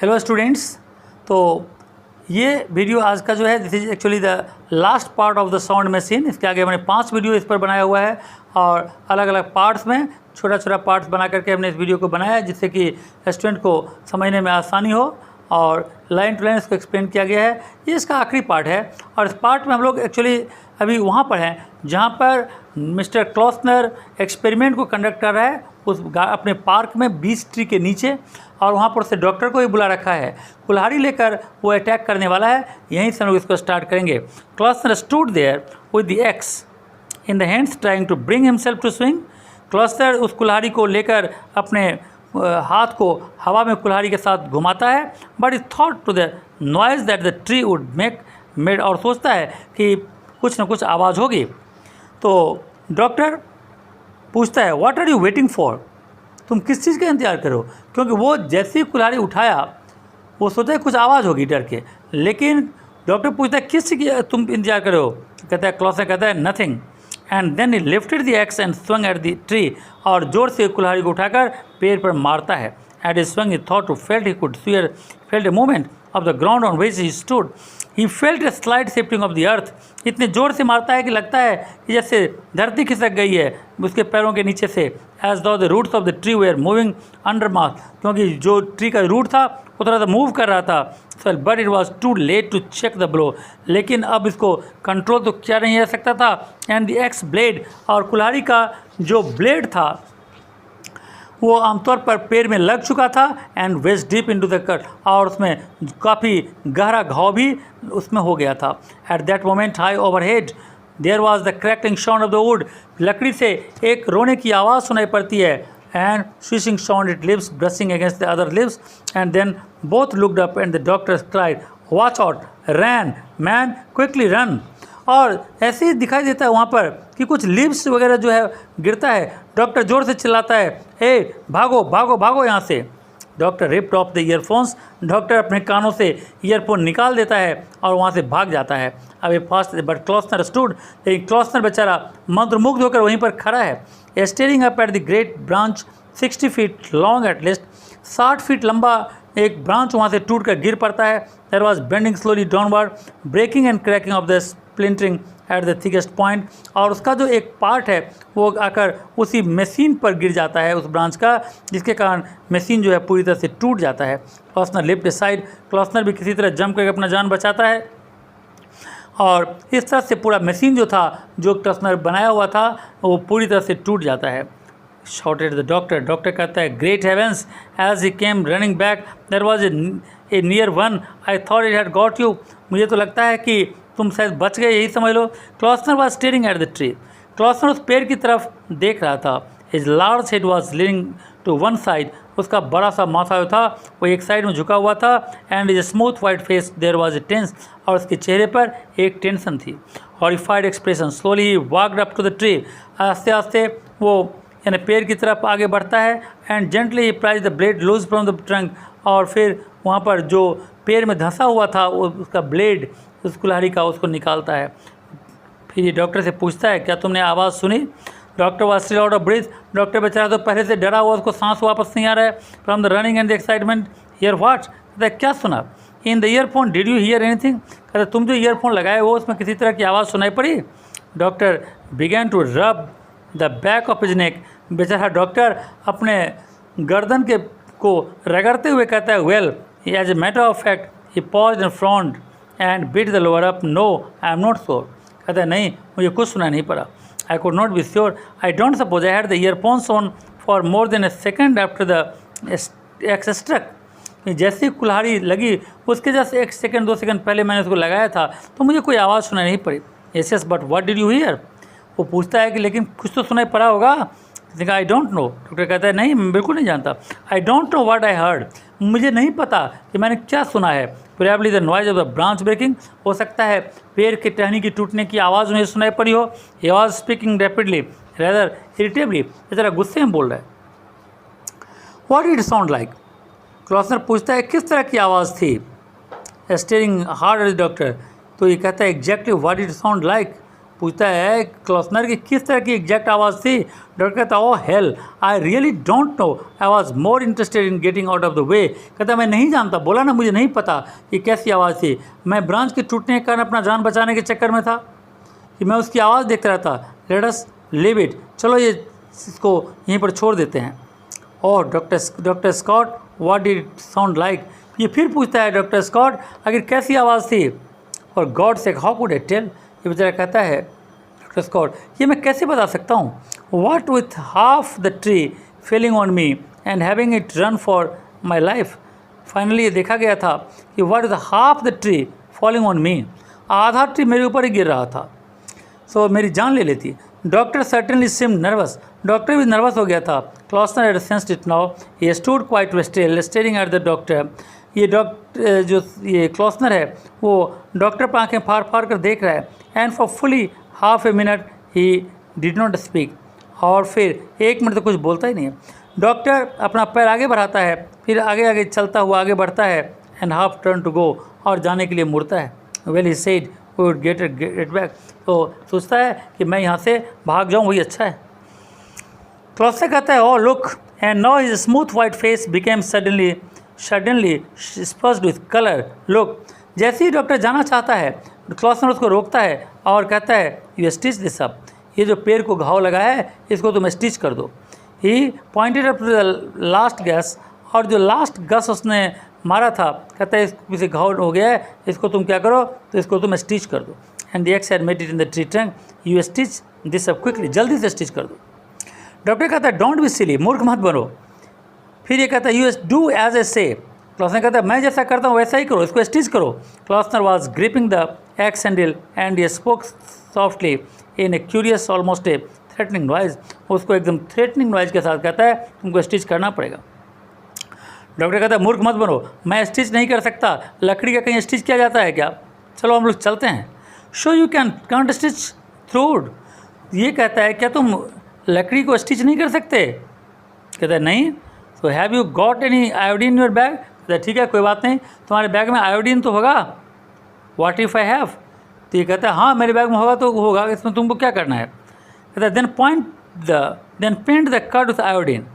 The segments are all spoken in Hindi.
Hello students. तो ये वीडियो आज का जो है this is actually the last part of the sound machine. इसके आगे हमने 5 वीडियो इस पर बनाया हुआ है और अलग अलग पार्ट्स में छोटा छोटा पार्ट्स बना करके हमने इस वीडियो को बनाया है जिससे कि स्टूडेंट को समझने में आसानी हो और लाइन टू लाइन इसको एक्सप्लेन किया गया है। ये इसका आखिरी पार्ट है और इस पार्ट में हम लोग एक्चुअली अभी वहाँ पर हैं जहाँ पर मिस्टर क्लॉसनर एक्सपेरिमेंट को कंडक्ट कर रहा है उस अपने पार्क में बीच ट्री के नीचे, और वहाँ पर उसे डॉक्टर को भी बुला रखा है। कुल्हाड़ी लेकर वो अटैक करने वाला है। यहीं से हम लोग इसको स्टार्ट करेंगे। Klausner stood there with the axe in the hands trying to bring himself to swing. Klausner उस कुल्हाड़ी को लेकर अपने हाथ को हवा में कुल्हाड़ी के साथ घुमाता है, but is thought to the noise that the tree would made, और सोचता है कि कुछ न कुछ आवाज़ होगी। तो डॉक्टर पूछता है what are you waiting for, तुम किस चीज़ का इंतजार करो, क्योंकि वो जैसे ही कुल्हाड़ी उठाया वो सोचा है कुछ आवाज़ होगी डर के, लेकिन डॉक्टर पूछता है किस चीज़ की तुम इंतजार करो। कहता है क्लॉसनर कहता है nothing, and then he lifted the axe and swung at the tree, और जोर से कुल्हाड़ी को उठाकर पेड़ पर मारता है। At he swung he thought to felt he could felt a movement of the ground on which he stood. He felt a slide shifting of the earth, इतने ज़ोर से मारता है कि लगता है कि जैसे धरती खिसक गई है उसके पैरों के नीचे से। As though the roots of the tree were moving under mass, क्योंकि जो ट्री का रूट था वो थोड़ा सा मूव कर रहा था। So but it was too late to check the blow, लेकिन अब इसको कंट्रोल तो किया नहीं जा सकता था। एंड द एक्स ब्लेड, और कुल्हाड़ी का जो ब्लेड था वो आमतौर पर पैर में लग चुका था। And went deep into the cut, और उसमें काफ़ी गहरा घाव भी उसमें हो गया था। At that moment high over head there was the crackling sound of the wood, लकड़ी से एक रोने की आवाज़ सुनाई पड़ती है। And swishing sound it leaves brushing against the other leaves, and then both looked up and the doctor cried watch out ran man quickly run. और ऐसे ही दिखाई देता है वहाँ पर कि कुछ लिप्स वगैरह जो है गिरता है। डॉक्टर जोर से चिल्लाता है ए भागो भागो भागो यहाँ से। Doctor ripped off the earphones, doctor अपने कानों से ईयरफोन निकाल देता है और वहाँ से भाग जाता है। अब ये फास्ट, बट क्लॉसनर स्टूड, लेकिन क्लॉसनर बेचारा मंत्रमुग्ध होकर वहीं पर खड़ा है। Steering up at the great branch 60 feet long at least, 60 feet लंबा एक ब्रांच वहाँ से टूट कर गिर पड़ता है। There was bending slowly downward, breaking and cracking of the splintering at the thickest point, और उसका जो एक पार्ट है वो आकर उसी मशीन पर गिर जाता है उस ब्रांच का, जिसके कारण मशीन जो है पूरी तरह से टूट जाता है। क्लॉसनर लिफ्ट साइड, क्लॉसनर भी किसी तरह जंप करके अपना जान बचाता है, और इस तरह से पूरा मशीन जो था जो क्लॉसनर बनाया हुआ था वो पूरी तरह से टूट जाता है। शॉटेड द डॉक्टर, डॉक्टर कहता है great heavens as he came running back there was a near one, I thought it had got you, मुझे तो लगता है कि तुम शायद बच गए, यही समझ लो। Klausner was staring at the tree, Klausner उस पेड़ की तरफ देख रहा था। His large head was leaning to one side, उसका बड़ा सा माथा जो था वो एक साइड में झुका हुआ था। And his smooth white face there was a tense, और उसके चेहरे पर एक टेंशन थी। Horrified expression, slowly walked up to the tree, आस्ते आस्ते वो यानी पेड़ की तरफ आगे बढ़ता है। And gently he prised the blade loose from the trunk, और फिर वहाँ पर जो पेड़ में धंसा हुआ था उसका ब्लेड उस कुल्हाड़ी का उसको निकालता है। फिर ये डॉक्टर से पूछता है क्या तुमने आवाज़ सुनी। Doctor was still out of breath, doctor बेचारा तो पहले से डरा हुआ, उसको सांस वापस नहीं आ रहा है। From the running and the excitement here what, कहता है क्या सुना। In the earphone did you hear anything, कहता तुम जो ईयरफोन लगाए हो उसमें किसी तरह की आवाज़ सुनाई पड़ी। Doctor began to rub the back of his neck, बेचारा डॉक्टर अपने गर्दन के को रगड़ते हुए कहता है well as a matter of fact he paused and frowned and beat the lower up, no I am not sure, कहता है नहीं मुझे कुछ सुना नहीं पड़ा। I could not be sure, I don't suppose I had the earphones on for more than a second after the axe struck, जैसे ही कुल्हाड़ी लगी उसके जस्ट 1 सेकेंड 2 सेकेंड पहले मैंने उसको लगाया था तो मुझे कोई आवाज़ सुनाई नहीं पड़ी। Yes but what did you here, वो पूछता है कि लेकिन कुछ तो सुनाई पड़ा होगा। आई डोंट नो, डॉक्टर कहता है नहीं मैं बिल्कुल नहीं जानता। I don't know what I heard, मुझे नहीं पता कि मैंने क्या सुना है। Probably the noise of the branch breaking, हो सकता है पेड़ के टहनी की टूटने की आवाज़ मुझे सुनाई पड़ी हो। He was speaking rapidly rather irritably, ज़रा गुस्से में बोल रहा है। What did it sound like, Klausner पूछता है किस तरह की आवाज़ थी। Staring hard at the doctor, तो ये कहता है exactly what did it sound like, पूछता है क्लॉसनर की किस तरह की एग्जैक्ट आवाज़ थी। डॉक्टर कहता है, oh hell, I really don't know, I was more interested in getting out of the way. कहता मैं नहीं जानता, बोला ना मुझे नहीं पता कि कैसी आवाज़ थी, मैं ब्रांच के टूटने के कारण अपना जान बचाने के चक्कर में था कि मैं उसकी आवाज़ देखता रहता। लेट अस लीव इट, चलो ये इसको यहीं पर छोड़ देते हैं। और doctor Scott, what did it sound like. ये फिर पूछता है डॉक्टर स्कॉट, आखिर कैसी आवाज़ थी। और गॉड से हाउ कुड आई टेल, ये बेचारा कहता है डॉक्टर स्कॉट, ये मैं कैसे बता सकता हूँ। What with half the tree felling on me and having it run for my life. Finally ये देखा गया था कि what with half the tree falling on me, आधा ट्री मेरे ऊपर ही गिर रहा था, सो मेरी जान ले लेती। Doctor certainly seem nervous, doctor भी नर्वस हो गया था। Klausner had sensed it now, he stood quite still staring at the doctor. ये डॉक्टर जो ये क्लॉसनर है वो डॉक्टर पर आँखें फाड़ फाड़ कर देख रहा है। And for fully half a minute he did not speak, और फिर 1 मिनट तो कुछ बोलता ही नहीं है। डॉक्टर अपना पैर आगे बढ़ाता है, फिर आगे आगे चलता हुआ आगे बढ़ता है and half turn to go, और जाने के लिए मुड़ता है। Well he said we would get it back, तो सोचता है कि मैं यहाँ से भाग जाऊँ वही अच्छा है। क्लॉसनर कहता है, oh look, and now his smooth white face became suddenly spurred with colour. Look, जैसे ही डॉक्टर जाना चाहता है क्लॉसनर उसको रोकता है और कहता है, यू स्टिच दिस अप, ये जो पैर को घाव लगा है इसको तुम स्टिच कर दो। He pointed up to the last gash, और जो लास्ट गस उसने मारा था, कहता है किसी घाव हो गया है, इसको तुम क्या करो, तो इसको तुम स्टिच कर दो। And the x had made it in the tree trunk, you stitch this up quickly, जल्दी से स्टिच कर दो। डॉक्टर कहता है, डोंट बी सिली, मूर्ख मत बनो। फिर ये कहता है, यू डू एज ए से। क्लॉसनर कहता है, मैं जैसा करता हूँ वैसा ही करो, इसको स्टिच करो। Klausner was gripping the axe handle and he spoke softly in a curious almost a threatening noise. उसको एकदम थ्रेटनिंग नॉइज के साथ कहता है, तुमको स्टिच करना पड़ेगा। डॉक्टर कहता है, मूर्ख मत बनो, मैं स्टिच नहीं कर सकता, लकड़ी का कहीं स्टिच किया जाता है क्या, चलो हम लोग चलते हैं। शो यू कांट स्टिच थ्रूड, ये कहता है, क्या तुम लकड़ी को स्टिच नहीं कर सकते। कहता है, नहीं। तो have you got any iodine in your bag. कहता है, ठीक है कोई बात नहीं, तुम्हारे बैग में आयोडीन तो होगा। व्हाट इफ़ आई हैव, तो ये कहता है, हाँ मेरे बैग में होगा तो होगा, इसमें तुमको क्या करना है। कहता है, then paint the cut with iodine,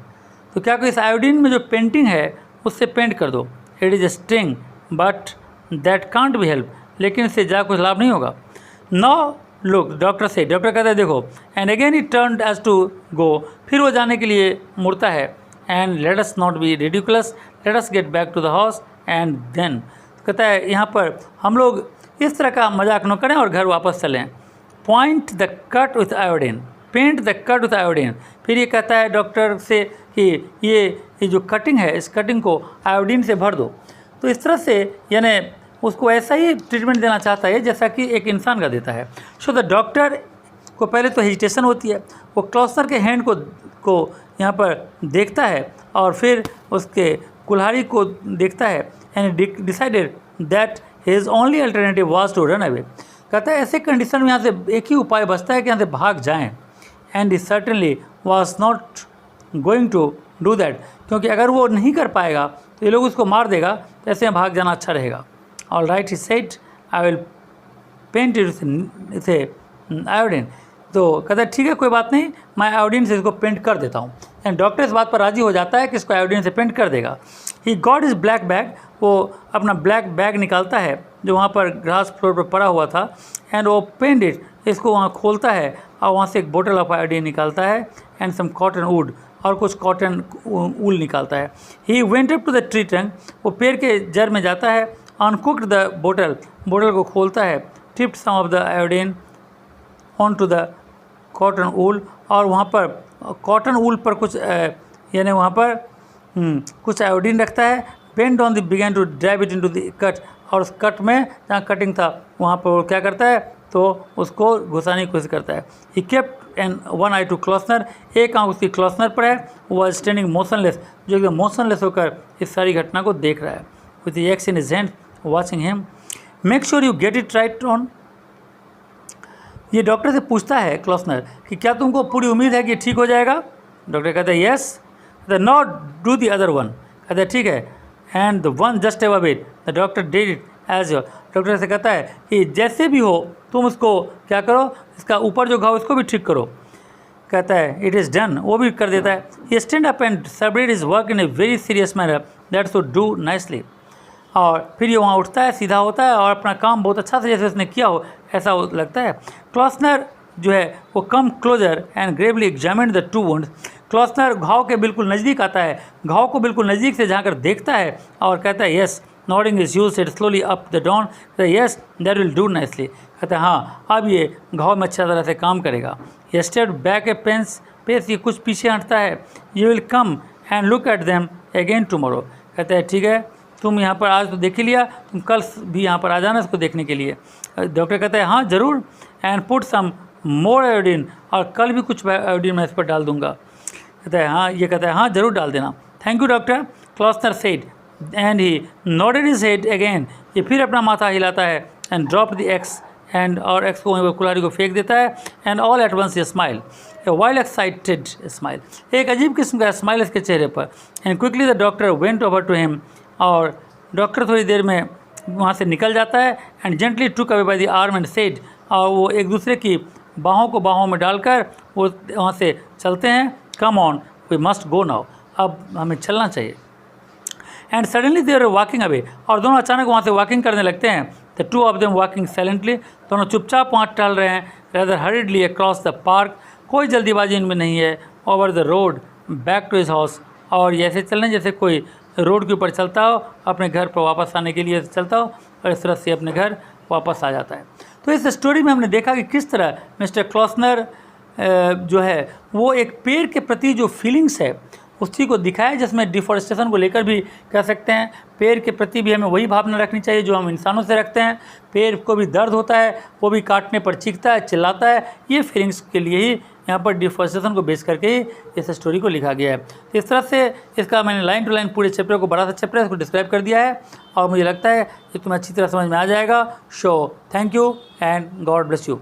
तो क्या कोई इस आयोडीन में जो पेंटिंग है उससे पेंट कर दो। It is a sting but that can't be help, लेकिन इससे ज़्यादा कुछ लाभ नहीं होगा। नाउ लुक, डॉक्टर से, डॉक्टर कहता है, देखो। And again he turn as to go, फिर वो जाने के लिए मुड़ता है। And let us not be ridiculous, let us get back to the house and then, कहता है यहाँ पर हम लोग इस तरह का मजाक न करें और घर वापस चलें। Point the cut with iodine, paint the cut with iodine. फिर ये कहता है डॉक्टर से कि ये जो कटिंग है, इस कटिंग को आयोडीन से भर दो। तो इस तरह से यानी उसको ऐसा ही ट्रीटमेंट देना चाहता है जैसा कि एक इंसान का देता है। सो द डॉक्टर को पहले तो हेजिटेशन होती है, वो क्लॉसनर के हैंड को यहाँ पर देखता है और फिर उसके कुल्हाड़ी को देखता है। And decided that his only alternative was to run away. कहता है ऐसे कंडीशन में यहाँ से एक ही उपाय बचता है कि यहाँ से भाग जाएं। And he certainly was not going to do that, क्योंकि अगर वो नहीं कर पाएगा तो ये लोग उसको मार देगा, तो ऐसे में भाग जाना अच्छा रहेगा। All right, he said, I will paint it iodine. तो कहता है ठीक है कोई बात नहीं, मैं आयोडीन से इसको पेंट कर देता हूँ। एंड डॉक्टर इस बात पर राज़ी हो जाता है कि इसको आयोडीन से पेंट कर देगा। He got is black bag, वो अपना ब्लैक बैग निकालता है जो वहाँ पर ग्रास फ्लोर पर पड़ा हुआ था। एंड वो पेंट इट, इसको वहाँ खोलता है और वहाँ से एक बोतल ऑफ आयोडीन निकालता है एंड सम कॉटन वुड, और कुछ कॉटन ऊल निकालता है। He went up to the tree trunk, वो पेड़ के जड़ में जाता है। अनकुक्ड द बोतल, बोतल को खोलता है। Tipped some of the iodine on to the cotton wool, और वहाँ पर कॉटन ऊल पर कुछ यानी वहाँ पर कुछ आयोडीन रखता है। Bend on the began to drive it into the cut, और उस कट में जहाँ कटिंग था वहाँ पर वो क्या करता है, तो उसको घुसाने की कोशिश करता है। He kept an one eye to Klausner, एक आँख उसकी क्लॉसनर पर है। वो स्टैंडिंग मोशनलेस, जो एकदम मोशनलेस होकर इस सारी घटना को देख रहा है। With the axe in his hand watching him. Make sure you get it right on. ये डॉक्टर से पूछता है क्लॉसनर कि क्या तुमको पूरी उम्मीद है कि ठीक हो जाएगा। डॉक्टर कहता है येस। कहता not do the other one. कहता है ठीक है। And the one just have a bit, the doctor did it as your. Doctor से कहता है कि जैसे भी हो तुम उसको क्या करो, इसका ऊपर जो घाव उसको भी ठीक करो। कहता है इट इज़ डन, वो भी कर देता है। He stand up and celebrate his work in a very serious manner that should do nicely. और फिर ये वहाँ उठता है, सीधा होता है और अपना काम बहुत अच्छा से जैसे उसने किया हो ऐसा लगता है। क्लॉसनर जो है वो come closer and gravely examine the two wounds. Klausner घाव के बिल्कुल नज़दीक आता है, घाव को बिल्कुल नज़दीक से झाँकर देखता है और कहता है yes, nodding is use said slowly up the dawn, yes that will do nicely. कहता है हाँ, अब ये घाव में अच्छा तरह से काम करेगा। ये स्टेप बैक ए पेस, ये कुछ पीछे हटता है। You will come and look at them again tomorrow. कहता है ठीक है, तुम यहाँ पर आज तो देख ही लिया, तुम कल भी यहाँ पर आ जाना इसको देखने के लिए। डॉक्टर कहता है हाँ ज़रूर, and put some more iodine, और कल भी कुछ आयोडीन मैं इस पर डाल दूंगा। कहता है हाँ, ये कहता है हाँ ज़रूर डाल देना। Thank you doctor, Klausner said and he nodded his head again. ये फिर अपना माथा हिलाता है and drop the axe, and और एक्स को कुल्हाड़ी को फेंक देता है। And all at once a smile, a wild excited smile, एक अजीब किस्म का स्माइल इसके चेहरे पर। And quickly the doctor went over to him, और डॉक्टर थोड़ी देर में वहाँ से निकल जाता है। And gently took away by the arm and said, और वो एक दूसरे की बाहों को बाहों में डालकर वो वहाँ से चलते हैं। Come on, we must go now, अब हमें चलना चाहिए। And suddenly they are walking away, और दोनों अचानक वहाँ से वॉकिंग करने लगते हैं। The two of them walking silently, दोनों चुपचाप वहाँ टहल रहे हैं। Rather hurriedly across the park, कोई जल्दीबाजी इनमें नहीं है। Over the road back to his house, और ये ऐसे चल रहे जैसे कोई रोड के ऊपर चलता हो, अपने घर पर वापस आने के लिए चलता हो, और इस तरह से अपने घर वापस आ जाता है। तो इस स्टोरी में हमने देखा कि किस तरह मिस्टर क्लॉसनर जो है वो एक पेड़ के प्रति जो फीलिंग्स है उसी को दिखाया, जिसमें डिफॉरेस्टेशन को लेकर भी कह सकते हैं। पेड़ के प्रति भी हमें वही भावना रखनी चाहिए जो हम इंसानों से रखते हैं। पेड़ को भी दर्द होता है, वो भी काटने पर चीखता है, चिल्लाता है। ये फीलिंग्स के लिए ही यहाँ पर डिफॉरेस्टेशन को बेस करके ही इस स्टोरी को लिखा गया है। तो इस तरह से इसका मैंने लाइन टू लाइन पूरे चैप्टर को, बड़ा सा चैप्टर है, इसको डिस्क्राइब कर दिया है, और मुझे लगता है कि तुम्हें अच्छी तरह समझ में आ जाएगा। So thank you and God bless you.